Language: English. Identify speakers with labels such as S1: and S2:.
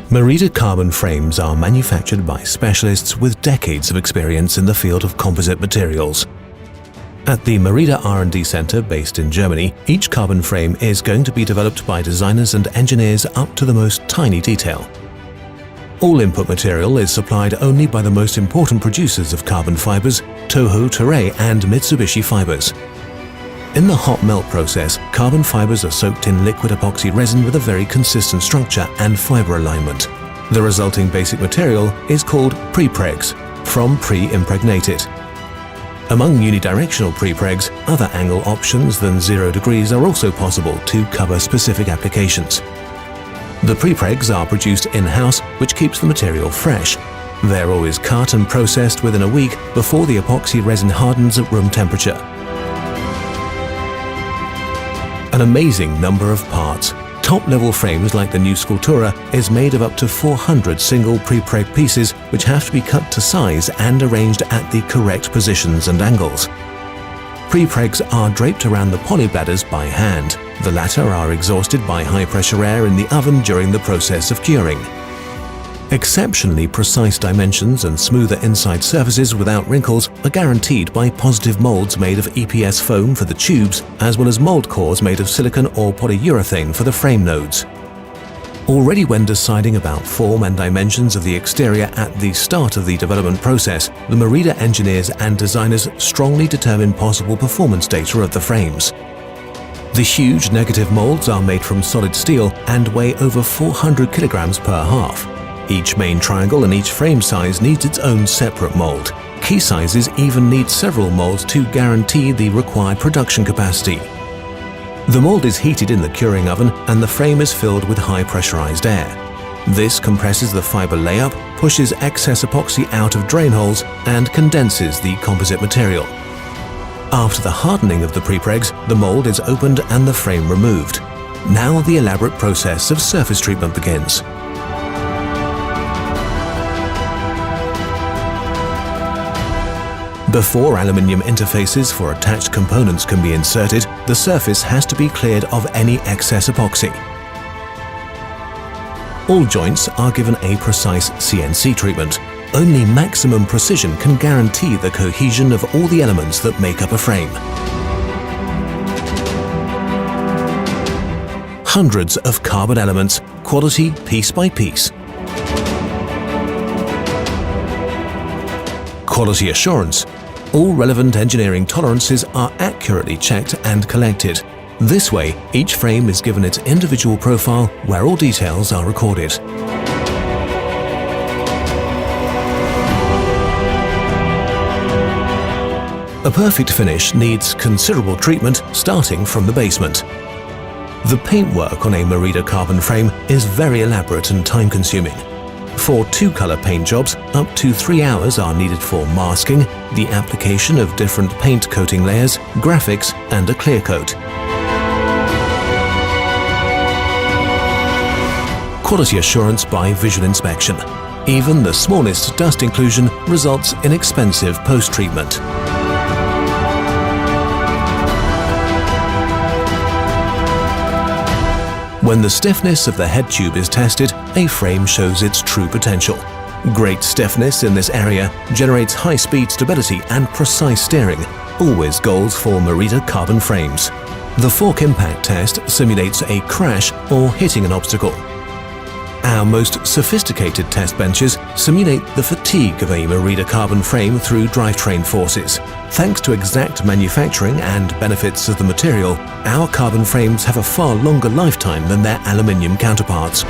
S1: MERIDA carbon frames are manufactured by specialists with decades of experience in the field of composite materials. At the MERIDA R&D Center based in Germany, each carbon frame is going to be developed by designers and engineers up to the most tiny detail. All input material is supplied only by the most important producers of carbon fibers, Toho, Toray and Mitsubishi Fibers. In the hot melt process, carbon fibers are soaked in liquid epoxy resin with a very consistent structure and fiber alignment. The resulting basic material is called prepregs, from pre-impregnated. Among unidirectional prepregs, other angle options than 0 degrees are also possible to cover specific applications. The prepregs are produced in-house, which keeps the material fresh. They're always cut and processed within a week before the epoxy resin hardens at room temperature. An amazing number of parts. Top-level frames like the new Sculptura is made of up to 400 single prepreg pieces which have to be cut to size and arranged at the correct positions and angles. Prepregs are draped around the polybladders by hand. The latter are exhausted by high-pressure air in the oven during the process of curing. Exceptionally precise dimensions and smoother inside surfaces without wrinkles are guaranteed by positive molds made of EPS foam for the tubes, as well as mold cores made of silicon or polyurethane for the frame nodes. Already when deciding about form and dimensions of the exterior at the start of the development process, the MERIDA engineers and designers strongly determine possible performance data of the frames. The huge negative molds are made from solid steel and weigh over 400 kilograms per half. Each main triangle and each frame size needs its own separate mold. Key sizes even need several molds to guarantee the required production capacity. The mold is heated in the curing oven and the frame is filled with high pressurized air. This compresses the fiber layup, pushes excess epoxy out of drain holes and condenses the composite material. After the hardening of the prepregs, the mold is opened and the frame removed. Now the elaborate process of surface treatment begins. Before aluminium interfaces for attached components can be inserted, the surface has to be cleared of any excess epoxy. All joints are given a precise CNC treatment. Only maximum precision can guarantee the cohesion of all the elements that make up a frame. Hundreds of carbon elements, quality piece by piece. Quality assurance. All relevant engineering tolerances are accurately checked and collected. This way, each frame is given its individual profile where all details are recorded. A perfect finish needs considerable treatment starting from the basement. The paintwork on a MERIDA carbon frame is very elaborate and time-consuming. For two-color paint jobs, up to 3 hours are needed for masking, the application of different paint coating layers, graphics, and a clear coat. Quality assurance by visual inspection. Even the smallest dust inclusion results in expensive post-treatment. When the stiffness of the head tube is tested, a frame shows its true potential. Great stiffness in this area generates high-speed stability and precise steering, always goals for MERIDA carbon frames. The fork impact test simulates a crash or hitting an obstacle. Our most sophisticated test benches simulate the fatigue of a MERIDA carbon frame through drivetrain forces. Thanks to exact manufacturing and benefits of the material, our carbon frames have a far longer lifetime than their aluminium counterparts.